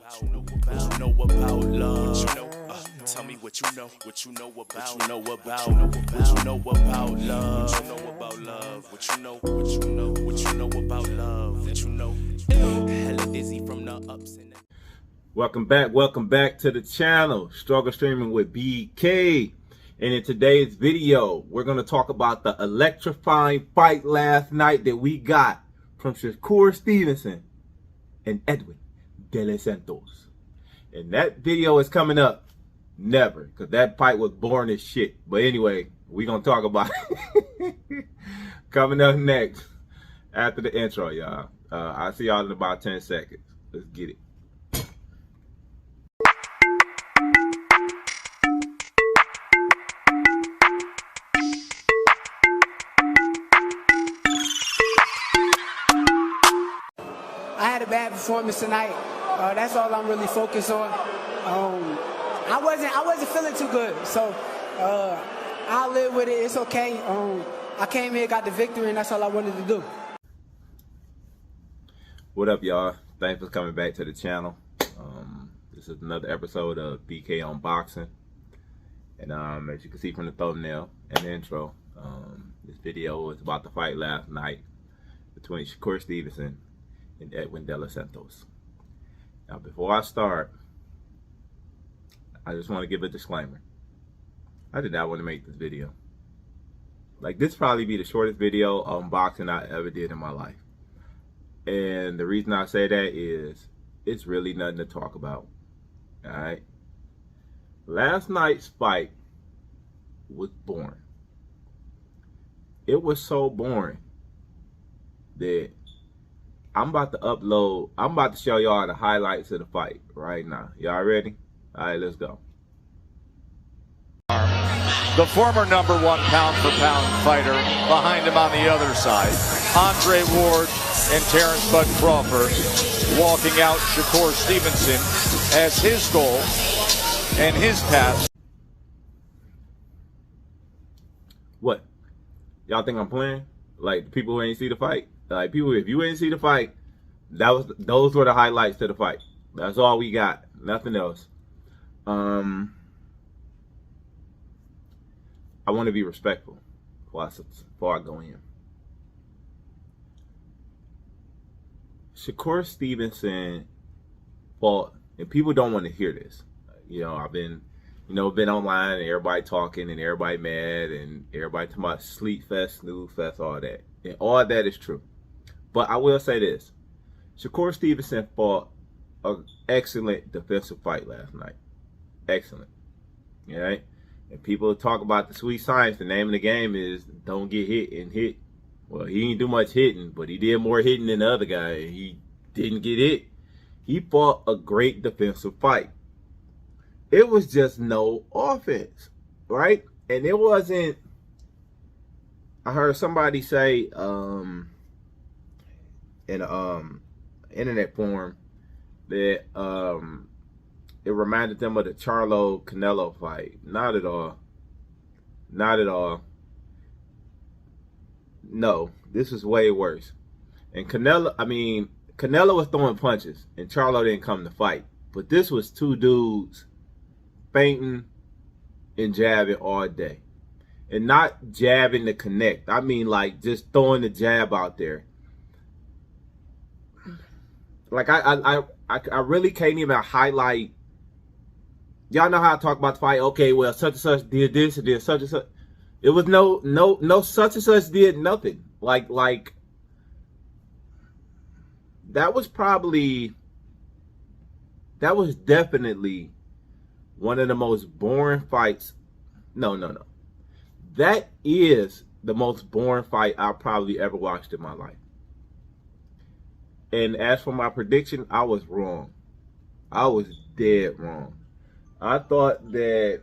about love. Tell me what you know about what you know about love. What you know about love, what you know about love, that you know. Hella dizzy from the ups and downs. Welcome back to the channel, Struggle Streaming with BK. And in today's video, we're going to talk about the electrifying fight last night that we got from Shakur Stevenson and Edwin Santos. And that video is coming up never, because that fight was boring as shit. But anyway, we're going to talk about it coming up next after the intro, y'all. I'll see y'all in about 10 seconds. Let's get it. I had a bad performance tonight. That's all I'm really focused on. I wasn't feeling too good, so I'll live with it. It's okay. I came here, got the victory, and that's all I wanted to do. What up, y'all? Thanks for coming back to the channel. This is another episode of BK Unboxing, and as you can see from the thumbnail and the intro, this video is about the fight last night between Shakur Stevenson and Edwin Santos. Now, before I start, I just want to give a disclaimer. I did not want to make this video. Like, this probably be the shortest video unboxing I ever did in my life. And the reason I say that is it's really nothing to talk about. Alright? Last night's fight was boring. It was so boring that I'm about to show y'all the highlights of the fight right now. Y'all ready? All right, let's go. The former #1 pound-for-pound fighter behind him on the other side, Andre Ward and Terrence Bud Crawford, walking out Shakur Stevenson as his goal and his task. What? Y'all think I'm playing? Like, people who ain't see the fight? Like, people, if you ain't see the fight, those were the highlights to the fight. That's all we got. Nothing else. I want to be respectful before I go in. Shakur Stevenson fought, and people don't want to hear this. You know, I've been online and everybody talking and everybody mad and everybody talking about sleep fest, snooze fest, all that. And all that is true. But I will say this. Shakur Stevenson fought an excellent defensive fight last night. Excellent. All right? And people talk about the sweet science. The name of the game is don't get hit and hit. Well, he didn't do much hitting, but he did more hitting than the other guy. He didn't get hit. He fought a great defensive fight. It was just no offense, right? And it wasn't. I heard somebody say in internet forum that it reminded them of the Charlo Canelo fight. Not at all. Not at all. No, this is way worse. And Canelo was throwing punches and Charlo didn't come to fight. But this was two dudes feinting and jabbing all day. And not jabbing to connect. I mean, like, just throwing the jab out there. Like, I really can't even highlight. Y'all know how I talk about the fight. Okay, well, such and such did this and did such and such. It was no such and such did nothing. Like that was definitely one of the most boring fights. No. That is the most boring fight I've probably ever watched in my life. And as for my prediction, I was wrong. I was dead wrong. I thought that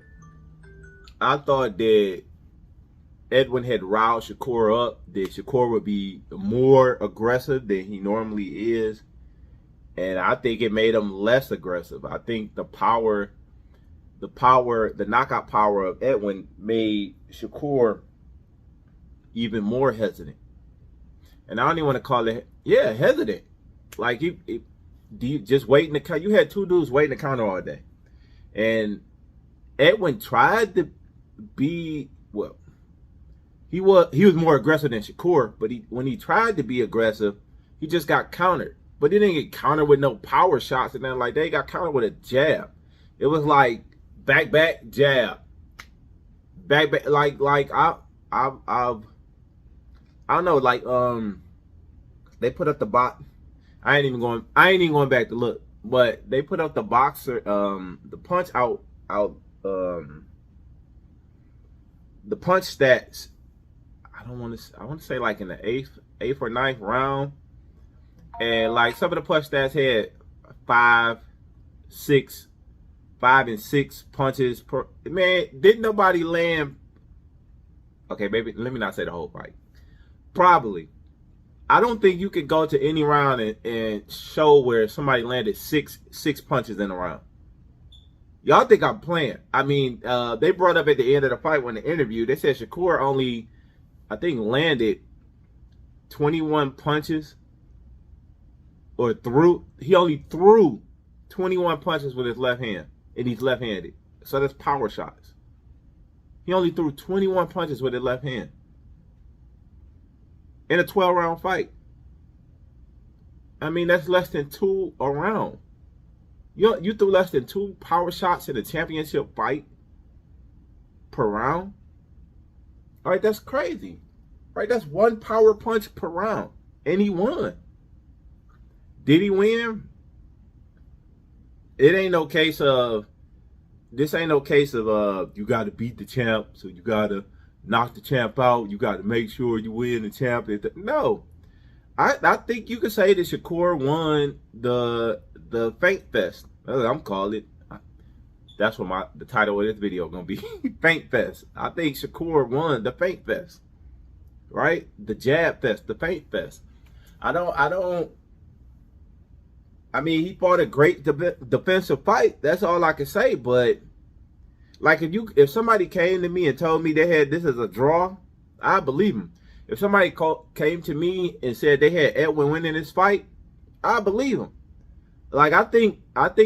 Edwin had riled Shakur up, that Shakur would be more aggressive than he normally is. And I think it made him less aggressive. I think the knockout power of Edwin made Shakur even more hesitant. And I don't even want to call it, hesitant. Like, just waiting to count. You had two dudes waiting to counter all day, and Edwin tried to be well. He was more aggressive than Shakur, but when he tried to be aggressive, he just got countered. But he didn't get countered with no power shots and nothing like that. He got countered with a jab. It was like back jab, back like I don't know, like they put up the box. I ain't even going back to look, but they put up the boxer the punch out the punch stats. I want to say like in the eighth or ninth round, and like some of the punch stats had 5 and 6 punches per. Man, didn't nobody land? Okay, maybe let me not say the whole fight. Probably. I don't think you could go to any round and show where somebody landed six punches in a round. Y'all think I'm playing? I mean, they brought up at the end of the fight when the interview, they said Shakur only, I think, landed 21 punches, or he only threw 21 punches with his left hand, and he's left-handed. So that's power shots. He only threw 21 punches with his left hand in a 12-round fight. I mean, that's less than 2 a round. You threw less than 2 power shots in a championship fight per round? All right, that's crazy. All right, that's 1 power punch per round, and he won. Did he win? This ain't no case of you got to beat the champ, so you got to knock the champ out. You got to make sure you win the champ. No. I think you could say that Shakur won the Faint Fest. That's what I'm calling it. That's what the title of this video is going to be. Faint Fest. I think Shakur won the Faint Fest. Right? The Jab Fest, the Faint Fest. I mean, he fought a great defensive fight. That's all I can say. But like, if somebody came to me and told me they had this as a draw, I believe him. If somebody came to me and said they had Edwin winning this fight, I believe him. Like, I think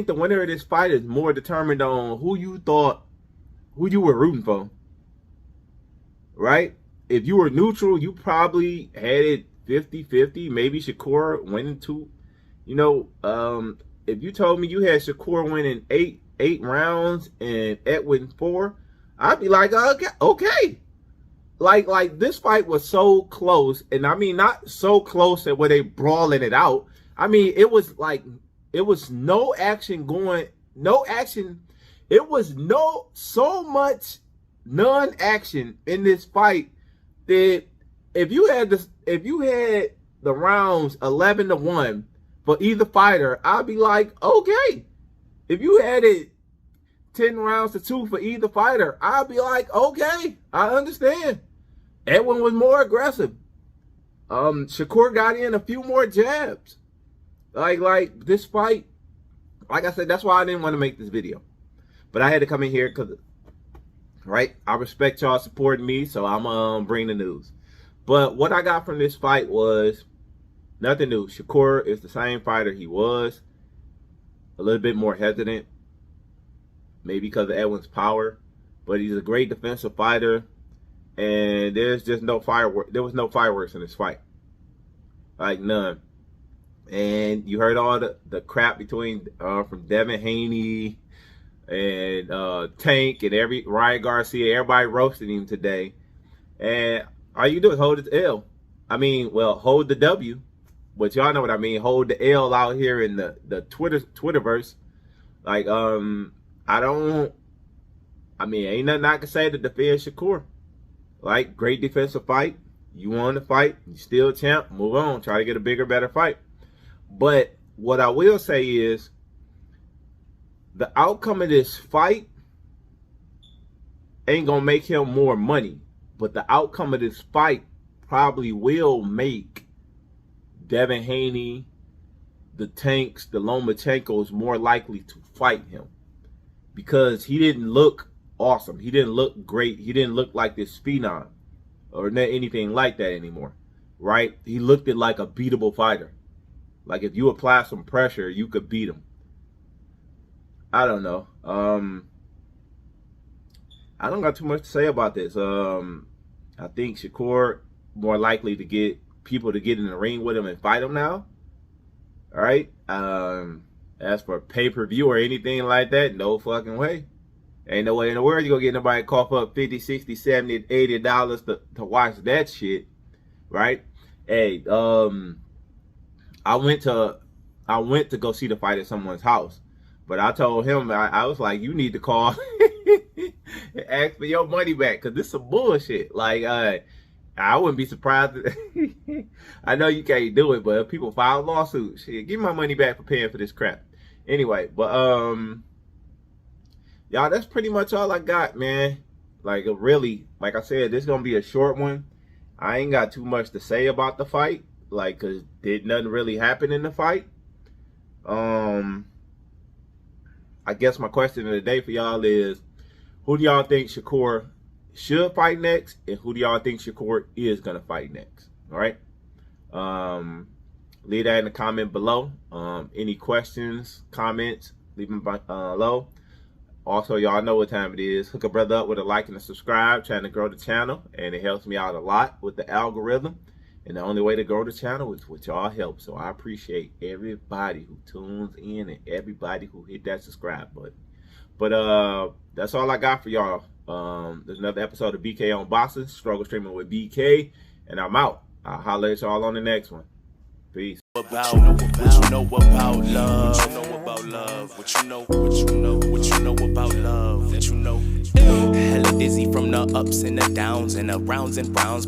the winner of this fight is more determined on who you were rooting for. Right? If you were neutral, you probably had it 50-50. Maybe Shakur winning 2. You know, if you told me you had Shakur winning 8 rounds and Edwin 4, I'd be like, okay. Like this fight was so close, and I mean not so close that where they brawling it out. I mean, it was like it was no action going, no action. It was so much non-action in this fight that if you had the rounds 11-1 for either fighter, I'd be like, okay. If you had it 10 rounds to 2 for either fighter, I'd be like, okay, I understand. Edwin was more aggressive. Shakur got in a few more jabs. Like this fight, like I said, that's why I didn't want to make this video. But I had to come in here because, right, I respect y'all supporting me, so I'm bring the news. But what I got from this fight was nothing new. Shakur is the same fighter he was. A little bit more hesitant. Maybe because of Edwin's power. But he's a great defensive fighter. And there's just no fireworks. There was no fireworks in this fight. Like, none. And you heard all the crap between from Devin Haney and Tank and Ryan Garcia. Everybody roasted him today. And all you do is hold his L. I mean, well, hold the W. But y'all know what I mean. Hold the L out here in the Twitterverse. Like, ain't nothing I can say to defend Shakur. Like, great defensive fight. You won the fight. You still champ. Move on. Try to get a bigger, better fight. But what I will say is the outcome of this fight ain't going to make him more money. But the outcome of this fight probably will make Devin Haney, the Tanks, the Lomachenkos more likely to fight him. Because he didn't look awesome. He didn't look great. He didn't look like this phenom or anything like that anymore. Right? He looked like a beatable fighter. Like if you apply some pressure, you could beat him. I don't know. I don't got too much to say about this. I think Shakur more likely to get people to get in the ring with him and fight him now. All right. As for pay-per-view or anything like that, no fucking way. Ain't no way in the world you gonna get nobody to cough up $50, $60, $70, $80 to watch that shit. Right? Hey, I went to go see the fight at someone's house. But I told him, I was like, you need to call and ask for your money back, because this is some bullshit. Like, I wouldn't be surprised. I know you can't do it, but if people file lawsuits, shit, give me my money back for paying for this crap. Anyway, but y'all, that's pretty much all I got, man. Like, really, like I said, this is gonna be a short one. I ain't got too much to say about the fight, like, cause did nothing really happen in the fight. I guess my question of the day for y'all is, who do y'all think Shakur should fight next, and who do y'all think Shakur is gonna fight next? All right. Leave that in the comment below. Any questions, comments, leave them below. Also, y'all know what time it is. Hook a brother up with a like and a subscribe, trying to grow the channel, and it helps me out a lot with the algorithm. And the only way to grow the channel is with y'all help. So I appreciate everybody who tunes in and everybody who hit that subscribe button. But that's all I got for y'all. There's another episode of BK on Boxing, Struggle Streaming with BK, and I'm out. I'll holler at y'all on the next one. Peace. What you know about love? What you know about love? What you know about love? What you know? Hella dizzy from the ups and the downs and the rounds and browns.